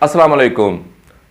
अस्सलाम वालेकुम।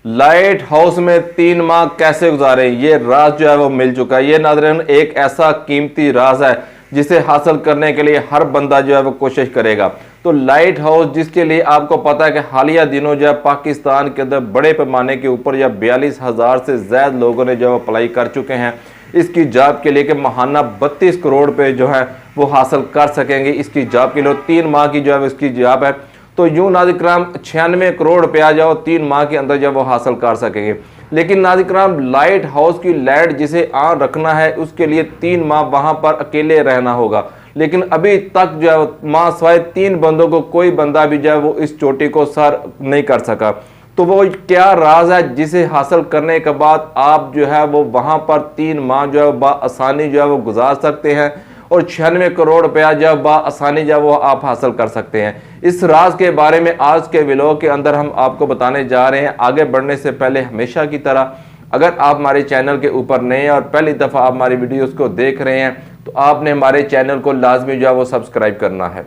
Light house में 3 माह कैसे गुजारे, ये राज जो है वो मिल चुका है। ये नाज़रीन एक ऐसा कीमती राज है जिसे हासिल करने के लिए हर बंदा जो है वो कोशिश करेगा। तो लाइट हाउस जिसके लिए आपको पता है कि हालिया दिनों जो है पाकिस्तान के अंदर बड़े पैमाने के ऊपर या 42,000 से ज़्यादा लोगों ने जो है अप्लाई कर चुके हैं इसकी जॉब के लिए कि माहाना 32 करोड़ पे जो है वो हासिल कर सकेंगे इसकी जॉब के लिए। 3 माह की जो है इसकी जॉब है, तो यूं नाज़रीन कराम 96 करोड़ रुपया जाओ 3 माह के अंदर जब वो हासिल कर सकेंगे। लेकिन नाज़रीन कराम लाइट हाउस की लाइट जिसे ऑन रखना है उसके लिए 3 माह वहां पर अकेले रहना होगा। लेकिन अभी तक जो है माँ सवाए 3 बंदों को कोई बंदा भी जो है वो इस चोटी को सर नहीं कर सका। तो वो क्या राज है जिसे हासिल करने के बाद आप जो है वो वहां पर 3 माह जो है आसानी जो है वो गुजार सकते हैं और 96 करोड़ रुपया जब आसानी जब वो आप हासिल कर सकते हैं। इस राज के बारे में आज के व्लॉग के अंदर हम आपको बताने जा रहे हैं। आगे बढ़ने से पहले हमेशा की तरह अगर आप हमारे चैनल के ऊपर नए हैं और पहली दफ़ा आप हमारी वीडियोस को देख रहे हैं तो आपने हमारे चैनल को लाजमी जो है वो सब्सक्राइब करना है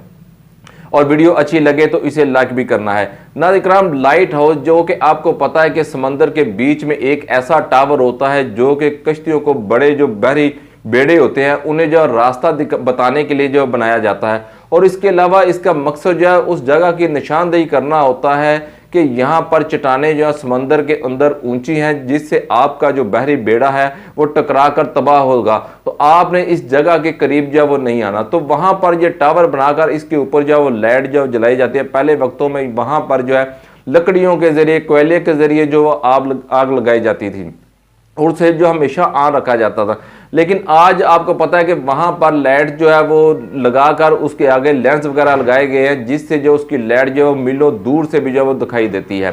और वीडियो अच्छी लगे तो इसे लाइक भी करना है। नाज़रीन कराम लाइट हाउस जो कि आपको पता है कि समंदर के बीच में एक ऐसा टावर होता है जो कि कश्तियों को बड़े जो बहरी बेड़े होते हैं उन्हें जो रास्ता बताने के लिए जो बनाया जाता है। और इसके अलावा इसका मकसद जो है उस जगह की निशानदेही करना होता है कि यहाँ पर चट्टानें जो है समंदर के अंदर ऊंची हैं जिससे आपका जो बहरी बेड़ा है वो टकरा कर तबाह होगा। तो आपने इस जगह के करीब जो वो नहीं आना। तो वहाँ पर ये टावर बनाकर इसके ऊपर जो वो लाइट जो जलाई जाती है। पहले वक्तों में वहाँ पर जो है लकड़ियों के जरिए कोयले के जरिए जो आग लगाई जाती थी और उसे जो हमेशा ऑन रखा जाता था। लेकिन आज आपको पता है कि वहाँ पर लाइट जो है वो लगाकर उसके आगे लेंस वगैरह लगाए गए हैं जिससे जो उसकी लाइट जो है मीलों दूर से भी जो है वो दिखाई देती है।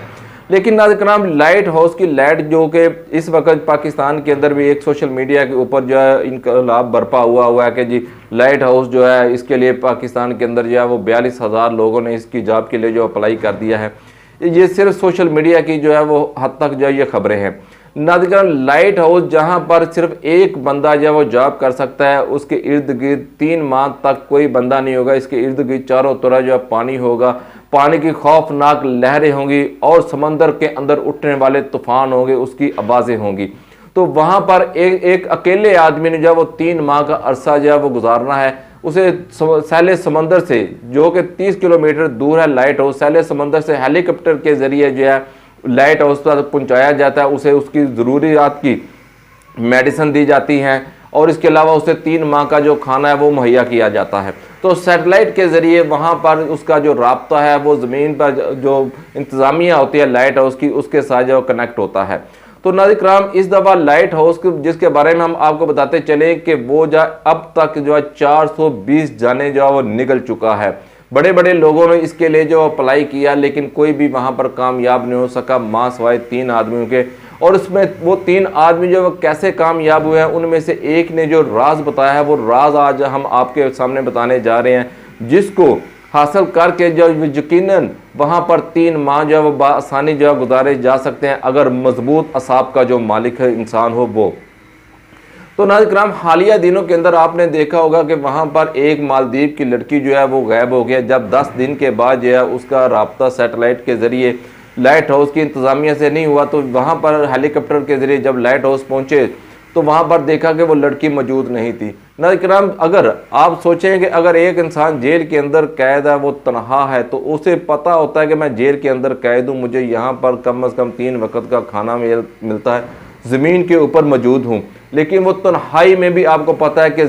लेकिन नाज़रीन कराम लाइट हाउस की लाइट जो कि इस वक्त पाकिस्तान के अंदर भी एक सोशल मीडिया के ऊपर जो है इनकलाब बरपा हुआ है कि जी लाइट हाउस जो है इसके लिए पाकिस्तान के अंदर जो है वो 42,000 लोगों ने इसकी जॉब के लिए जो अप्लाई कर दिया है। ये सिर्फ सोशल मीडिया की जो है वो हद तक जो है ये खबरें हैं। नाज़रीन लाइट हाउस जहां पर सिर्फ एक बंदा जो वो जॉब कर सकता है उसके इर्द गिर्द 3 माह तक कोई बंदा नहीं होगा। इसके इर्द गिर्द चारों तरफ जो है पानी होगा, पानी की खौफनाक लहरें होंगी और समंदर के अंदर उठने वाले तूफान होंगे, उसकी आवाज़ें होंगी। तो वहां पर एक अकेले आदमी ने जो वो 3 माह का अरसा जो है वो गुजारना है। उसे सैले समंदर से जो कि 30 किलोमीटर दूर है लाइट हाउस, सैले समंदर से हेलीकॉप्टर के जरिए जो है लाइट हाउस तक पहुंचाया जाता है। उसे उसकी ज़रूरियात की मेडिसिन दी जाती हैं और इसके अलावा उसे 3 माह का जो खाना है वो मुहैया किया जाता है। तो सैटेलाइट के ज़रिए वहाँ पर उसका जो राब्ता है वो ज़मीन पर जो इंतज़ामिया होती है लाइट हाउस की उसके साथ जो कनेक्ट होता है। तो नाज़रीन कराम इस दफ़ा लाइट हाउस जिसके बारे में हम आपको बताते चले कि वो जो अब तक जो है 420 जाने जो है वो निकल चुका है। बड़े बड़े लोगों ने इसके लिए जो अप्लाई किया लेकिन कोई भी वहाँ पर कामयाब नहीं हो सका माँ सवाए 3 आदमियों के। और उसमें वो 3 आदमी जो कैसे कामयाब हुए हैं उनमें से एक ने जो राज बताया है वो राज आज हम आपके सामने बताने जा रहे हैं जिसको हासिल करके जो यकीनन वहाँ पर 3 माह जो है वो आसानी जो है गुजारे जा सकते हैं अगर मजबूत असाब का जो मालिक है इंसान हो वो। तो नाज़रीन कराम हालिया दिनों के अंदर आपने देखा होगा कि वहाँ पर एक मालदीव की लड़की जो है वो गायब हो गया। जब 10 दिन के बाद जो है उसका राब्ता सैटेलाइट के ज़रिए लाइट हाउस की इंतज़ामिया से नहीं हुआ तो वहाँ पर हेलीकॉप्टर के ज़रिए जब लाइट हाउस पहुँचे तो वहाँ पर देखा कि वो लड़की मौजूद नहीं थी। नाज़रीन कराम अगर आप सोचें कि अगर एक इंसान जेल के अंदर कैद है वो तनहा है तो उसे पता होता है कि मैं जेल के अंदर कैद हूँ, मुझे यहाँ पर कम अज़ कम 3 वक्त का खाना मिलता है, ज़मीन के ऊपर मौजूद हूँ। लेकिन वो तन्हाई में भी आपको पता है कि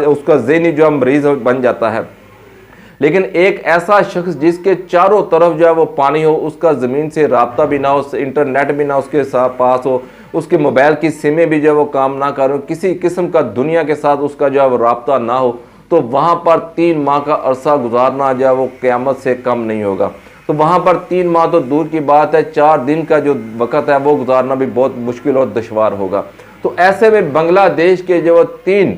उसका ज़हनी जो मरीज़ बन जाता है। लेकिन एक ऐसा शख्स जिसके चारों तरफ जो है वो पानी हो, उसका ज़मीन से राब्ता भी ना हो, इंटरनेट भी ना उसके साथ पास हो, उसके मोबाइल की सिमें भी जो है वो काम ना करें, किसी किस्म का दुनिया के साथ उसका जो है वो राब्ता ना हो, तो वहाँ पर 3 माह का अरसा गुजारना जो है वो क़यामत से कम नहीं होगा। तो वहाँ पर 3 माह तो दूर की बात है, 4 दिन का जो वक़्त है वो गुजारना भी बहुत मुश्किल और दुश्वार होगा। तो ऐसे में बांग्लादेश के जो 3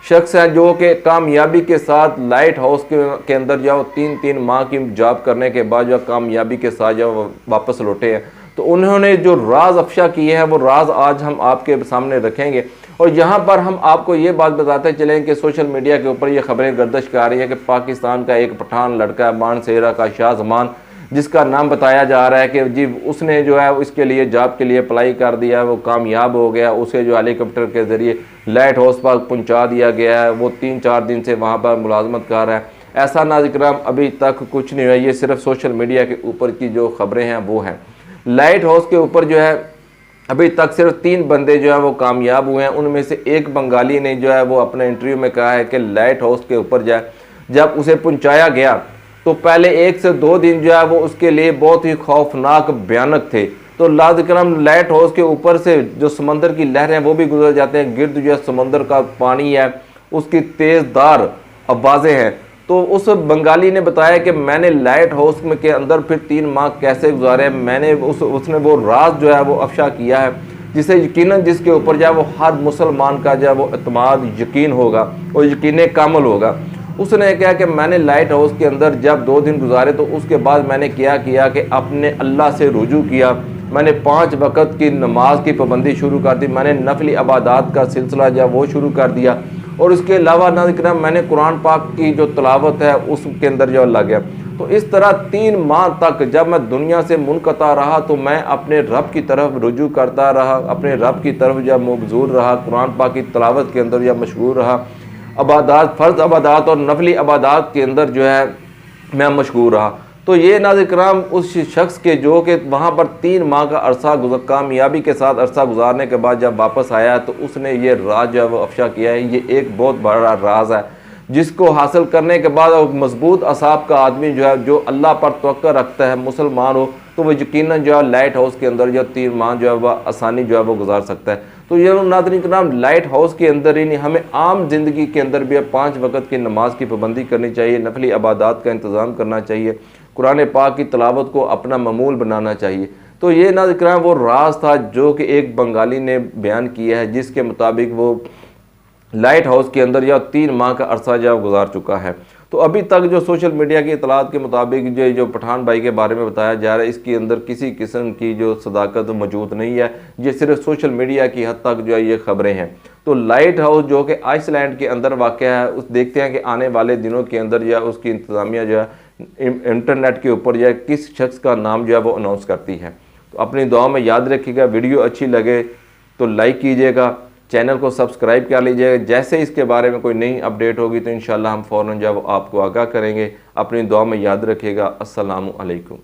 शख्स हैं जो कि कामयाबी के साथ लाइट हाउस के अंदर जो 3 माह की जॉब करने के बाद जो कामयाबी के साथ जो वापस लौटे हैं, तो उन्होंने जो राज अफशा किए हैं वो राज आज हम आपके सामने रखेंगे। और यहाँ पर हम आपको ये बात बताते चलें कि सोशल मीडिया के ऊपर ये खबरें गर्दिश कर रही है कि पाकिस्तान का एक पठान लड़का है मानसेरा का शाहजमान जिसका नाम बताया जा रहा है कि जी उसने जो है इसके लिए जॉब के लिए अप्लाई कर दिया, वो कामयाब हो गया, उसे जो हेलीकॉप्टर के ज़रिए लाइट हाउस पर पहुंचा दिया गया है, वो 3-4 दिन से वहाँ पर मुलाजमत कर रहा है। ऐसा नाज़रीन किराम अभी तक कुछ नहीं हुआ। ये सिर्फ सोशल मीडिया के ऊपर की जो खबरें हैं वो हैं। लाइट हाउस के ऊपर जो है अभी तक सिर्फ 3 बंदे जो है वो कामयाब हुए हैं। उनमें से एक बंगाली ने जो है वो अपने इंटरव्यू में कहा है कि लाइट हाउस के ऊपर जो है जब उसे पहुंचाया गया तो पहले 1 से 2 दिन जो है वो उसके लिए बहुत ही खौफनाक भयानक थे। तो नाज़रीन लाइट हाउस के ऊपर से जो समंदर की लहरें वो भी गुजर जाते हैं, गिर्द जो है समंदर का पानी है, उसकी तेज़दार आवाज़ें हैं। तो उस बंगाली ने बताया कि मैंने लाइट हाउस में के अंदर फिर 3 माह कैसे गुजारे, मैंने उसने वो राज जो है वो अफशा किया है जिसे यकीनन जिसके ऊपर जो है वो हर मुसलमान का जो है वो एतमाद यकीन होगा और यकीन कामल होगा। उसने कहा कि मैंने लाइट हाउस के अंदर जब 2 दिन गुजारे तो उसके बाद मैंने क्या किया कि अपने अल्लाह से रुजू किया। मैंने 5 वक़्त की नमाज की पाबंदी शुरू कर दी, मैंने नफली इबादत का सिलसिला जो है वो शुरू कर दिया और इसके अलावा नाज़रीन मैंने कुरान पाक की जो तिलावत है उसके अंदर जो लग गया। तो इस तरह 3 माह तक जब मैं दुनिया से मुनक़ता रहा तो मैं अपने रब की तरफ रुजू करता रहा, अपने रब की तरफ जब मबजूर रहा, कुरान पाक की तिलावत के अंदर जब मशगूल रहा, अबादात फ़र्ज़ अबादात और नफली अबादात के अंदर जो है मैं मशगूल रहा। तो ये नाज़रीन किराम उस शख्स के जो कि वहाँ पर 3 माह का अरसा कामयाबी के साथ अरसा गुजारने के बाद जब वापस आया तो उसने ये राज जो है वो अफशा किया है। ये एक बहुत बड़ा राज है जिसको हासिल करने के बाद मजबूत असाब का आदमी जो है जो अल्लाह पर तवक्कुल रखता है, मुसलमान हो, तो वो यकीनन जो है लाइट हाउस के अंदर जो 3 माह जो है वह आसानी जो है वो गुजार सकता है। तो ये नाज़रीन किराम लाइट हाउस के अंदर ही नहीं, हमें आम ज़िंदगी के अंदर भी 5 वक़्त की नमाज की पाबंदी करनी चाहिए, नफली इबादत का इंतज़ाम करना चाहिए, कुरान पाक की तिलावत को अपना मामूल बनाना चाहिए। तो ये नाज़रीन किराम वो राज था जो कि एक बंगाली ने बयान किया है जिसके मुताबिक वो लाइट हाउस के अंदर या 3 माह का अरसा जो गुजार चुका है। तो अभी तक जो सोशल मीडिया की इतलात के मुताबिक जो पठान भाई के बारे में बताया जा रहा है इसके अंदर किसी किस्म की जो सदाकत मौजूद नहीं है, ये सिर्फ सोशल मीडिया की हद तक जो है ये खबरें हैं। तो लाइट हाउस जो कि आइसलैंड के अंदर वाक़या है, उस देखते हैं कि आने वाले दिनों के अंदर जो है उसकी इंतज़ामिया जो है इंटरनेट के ऊपर जो है किस शख्स का नाम जो है वो अनाउंस करती है। तो अपनी दुआ में याद रखिएगा, वीडियो अच्छी लगे तो लाइक कीजिएगा, चैनल को सब्सक्राइब कर लीजिएगा। जैसे इसके बारे में कोई नई अपडेट होगी तो इंशाल्लाह हम फ़ौरन जब आपको आगाह करेंगे। अपनी दुआ में याद रखिएगा। अस्सलामु अलैकुम।